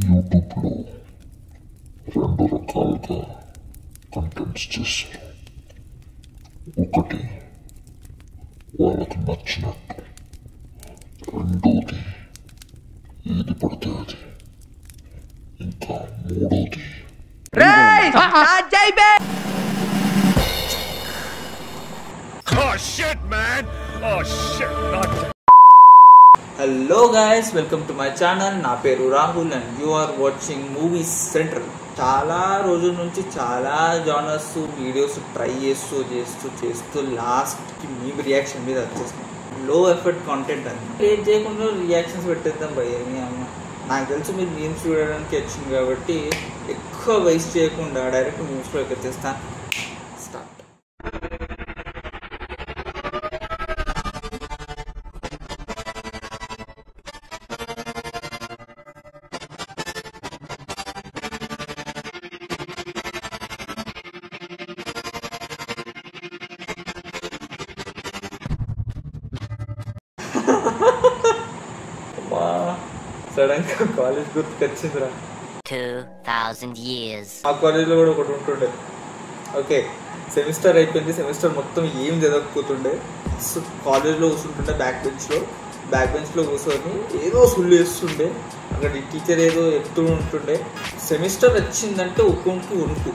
యూట్యూబ్లో రెండు రకాలుగా కంటెంట్స్ చేస్తారు. ఒకటి వాళ్ళకి నచ్చినట్టు, రెండోది ఏది పడితే అది, ఇంకా మూడోది hello guys, welcome to my channel. నా పేరు Rahul and you are watching movies central. చాలా రోజుల నుంచి చాలా జానర్స్ వీడియోస్ ట్రై చేస్తూ లాస్ట్కి మేము రియాక్షన్ మీద వచ్చేస్తాం. లో ఎఫర్ట్ కాంటెంట్ అని ఏం చేయకుండా రియాక్షన్స్ పెట్టేద్దాం భయ్య. అమ్మ నాకు తెలుసు మీరు మీమ్స్ చూడడానికి వచ్చింది కాబట్టి ఎక్కువ వేస్ట్ చేయకుండా డైరెక్ట్ మీమ్స్లోకి వచ్చేస్తాను. స్టార్ట్. సడన్ గా కాలేజ్ గుర్తుకొచ్చిందిరా. 2000 years. ఆ కాలేజ్లో కూడా ఒకటి ఉంటుండే. ఓకే, సెమిస్టర్ అయిపోయింది. సెమిస్టర్ మొత్తం ఏం చదవకపోతుండే. కాలేజ్లో కూర్చుంటుండే బ్యాక్ బెంచ్లో కూర్చొని ఏదో సుళ్ళు వేస్తుండే. అక్కడ టీచర్ ఏదో ఎత్తు ఉంటుండే. సెమిస్టర్ వచ్చిందంటే ఒక్కొక్కరికి ఉనుకు,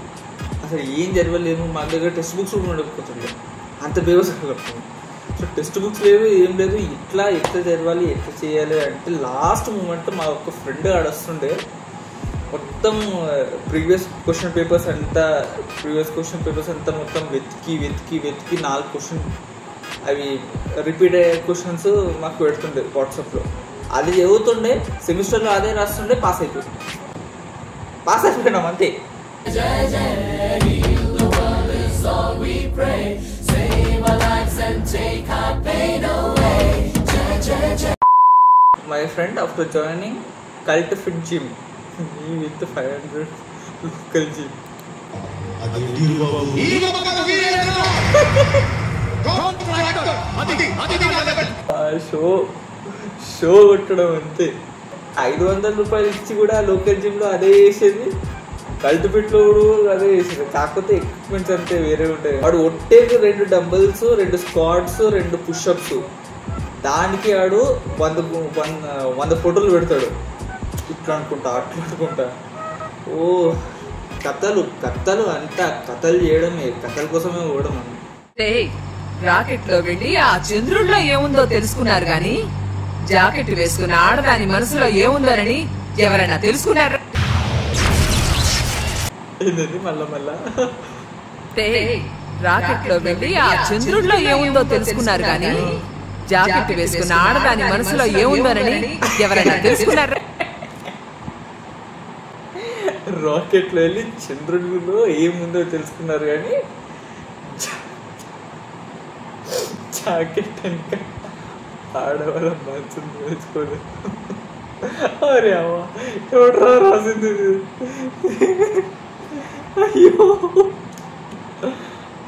అసలు ఏం జరగలేదు. మా దగ్గర టెక్స్ట్ బుక్స్ కూడా ఉండకపోతుండే, అంత బేవస్ కలుపుతుంది. సో టెక్స్ట్ బుక్స్ లేవు, ఏం లేదు. ఎట్లా చదవాలి, ఎట్లా చేయాలి అంటే లాస్ట్ మూమెంట్ మా ఒక ఫ్రెండ్ ఆడొస్తుండే. మొత్తం ప్రీవియస్ క్వశ్చన్ పేపర్స్ అంతా మొత్తం వెతికి 4 క్వశ్చన్ అవి రిపీట్ అయ్యే క్వశ్చన్స్ మాకు పెడుతుండే వాట్సాప్లో. అది చదువుతుండే, సెమిస్టర్లో అదే రాస్తుండే. పాస్ అయిపోయినాం అంతే. My friend, after joining Cult Fit Gym, me with 500 local gym. Show కొట్టడం అంతే. 500 రూపాయలు ఇచ్చి కూడా లోకల్ జిమ్ లో అదే వేసేది, కల్ట్ ఫిట్ లో కూడా అదే వేసేది. కాకపోతే ఎక్విప్మెంట్స్ అంతే వేరే ఉంటాయి. వాడు ఒట్టేకి 2 డంబుల్స్, 2 స్క్వాట్స్, 2 పుషప్స్, దానికి వాడు 100 ఫోటోలు పెడతాడు. ఇట్లా అనుకుంటా అట్లా అనుకుంటా. ఓ కథలు అంతా కథలు చేయడమే, కథల కోసమే పోవడం. రాకెట్ లో వెళ్ళి ఆ చంద్రుల్లో ఏముందో తెలుసుకున్నారు గాని జాకెట్ వేసుకున్న ఆడదాని మనసులో ఏముందోనని ఎవరైనా తెలుసుకున్నారా? మళ్ళా రాకెట్ లో వెళ్ళి ఆ చంద్రుల్లో ఏముందో తెలుసుకున్నారు గాని జాకెట్ వేసుకున్న ఆడదాని మనసులో ఏముందోనని ఎవరైనా తెలుసుకున్నారా? రాకెట్ లో వెళ్ళి చంద్రుడిలో ఏముందో తెలుసుకున్నారు కానీ జాకెట్ ఇంకా ఆడవాళ్ళ మనసును తెలుసుకోలేదు. అరే అమ్మ, ఎవడరా రాసింది? అయ్యో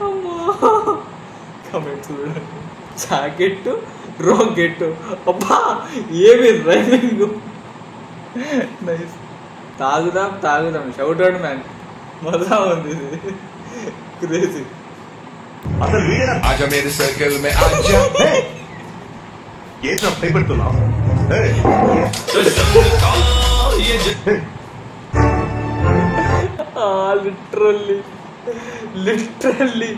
అమ్మా, కమెంట్స్ చూడండి. జాకెట్ రాకెట్, అబ్బా ఏమి రైమింగ్. నైస్. తాగుదాం షౌట్ అవుట్ మ్యాన్, మజా ఉంది. క్రేజీ. आजा मेरे सर्कल में आजा, ये सब पेपर तो लाओ. లిటరల్లీ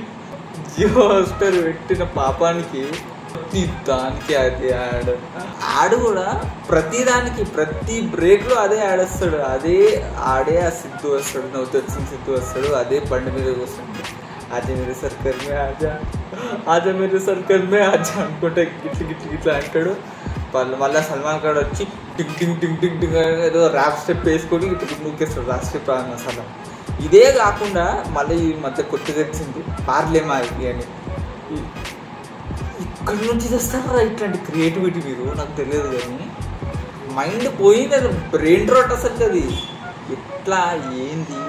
జియోస్టర్ పెట్టిన పాపానికి దానికి అదే ఆడు కూడా ప్రతి బ్రేక్ లో అదే ఆడేస్తాడు. ఆడే ఆ సిద్ధు వస్తాడు, నవ్వుతూ వచ్చిన సిద్ధు వస్తాడు, అదే బండి మీద వస్తాడు. ఆజా మేరే సర్కల్ మే ఆజా అనుకుంటే గిట్లా అంటాడు. మళ్ళీ సల్మాన్ ఖాన్ వచ్చి టింగ్ టింగ్ టింగ్ టింగ్ టింగ్ ఏదో ర్యాప్ స్టెప్ వేసుకొని ఇట్లా నూకేస్తాడు. రాష్ట్రీయ ప్రాణ మసాలా. ఇదే కాకుండా మళ్ళీ ఈ మధ్య కొత్తగా వచ్చింది పార్లేమా అని. ఇక్కడి నుంచి తెస్తారా ఇట్లాంటి క్రియేటివిటీ? మీరు నాకు తెలియదు కానీ మైండ్ పోయింది. అది బ్రెయిన్ రాట్ అసలు. అది ఎట్లా ఏంది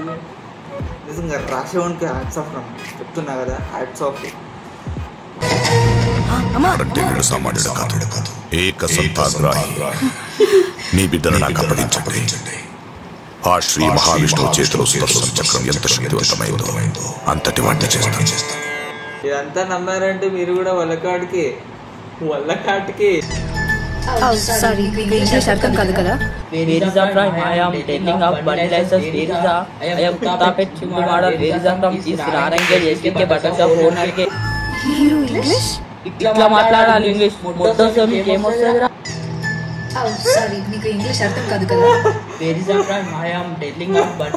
నిజంగా రాసేవానికి హ్యాట్స్ ఆఫ్ రా, చెప్తున్నా కదా, హ్యాట్స్ ఆఫ్. ఏక సత్తాగ్రాహి నీ బిడ్డను నాకు అప్పగించండి. ఆ శ్రీ మహావిష్ణువు చేతిలో సుదర్శన చక్రం ఎంత శక్తివంతమైందో అంతటి వాటిని చేస్తాను. ఇదంతా నమ్మారంటే మీరు కూడా వల్లకాటికి Oh, sorry, English అర్థం కాదు కదా. Where is the prime? I am taking up bundle license. Where is the? I am Kutapet Chimbu model. Where is the from? Is Narangel SK Buttershop owner ke? You English? ఇట్లా మాట్లాడాలి English మొత్తం సోమి ఏమొస్తుందిరా? Oh, sorry, మీకు English అర్థం కాదు కదా. Where is the prime? I am taking up but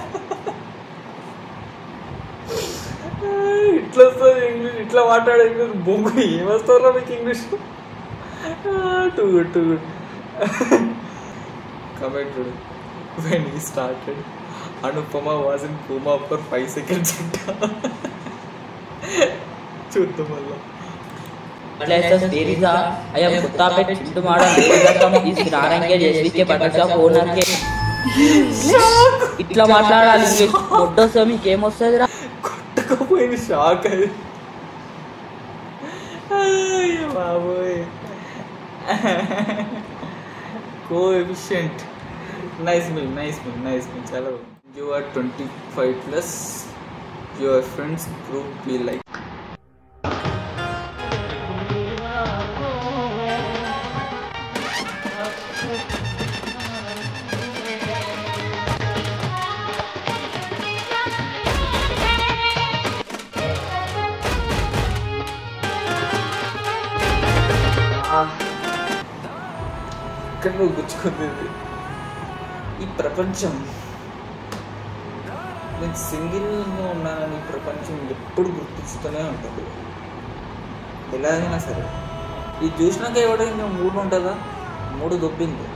ఇట్లా వస్తుంది English, ఇట్లా మాట్లాడే ఇంగ్లీష్ బొంగు ఏమొస్తారా మీకు English? Too good. Comment today. When he started, Anupama was in coma for 5 seconds. చూద్దాం వల్ల. license. Where is the? I am Kutapet Chimbu model. Where is the from? Is Narangel SK Buttershop owner ke? ఇట్లా మాట్లాడాలి English మొత్తం సోమి ఏమొస్తుందిరా? కొట్టకపోయింది shock అది. అయ్యో బాబోయ్. Coefficient. Nice meal. Chalo. You are 25 plus. Your friends group be like. ఇక్కడ నువ్వు గుచ్చుకుంది ఈ ప్రపంచం. నేను సింగిల్గా ఉన్నానని ప్రపంచం ఎప్పుడు గుర్తిస్తూనే ఉంటుంది ఎలాగైనా సరే. ఇది చూసినాక ఎవడైనా మూడు ఉంటుందా? మూడు దొబ్బింది,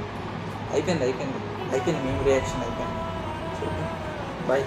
అయిపోయింది. మేము రియాక్షన్ అయిపోయింది. బాయ్.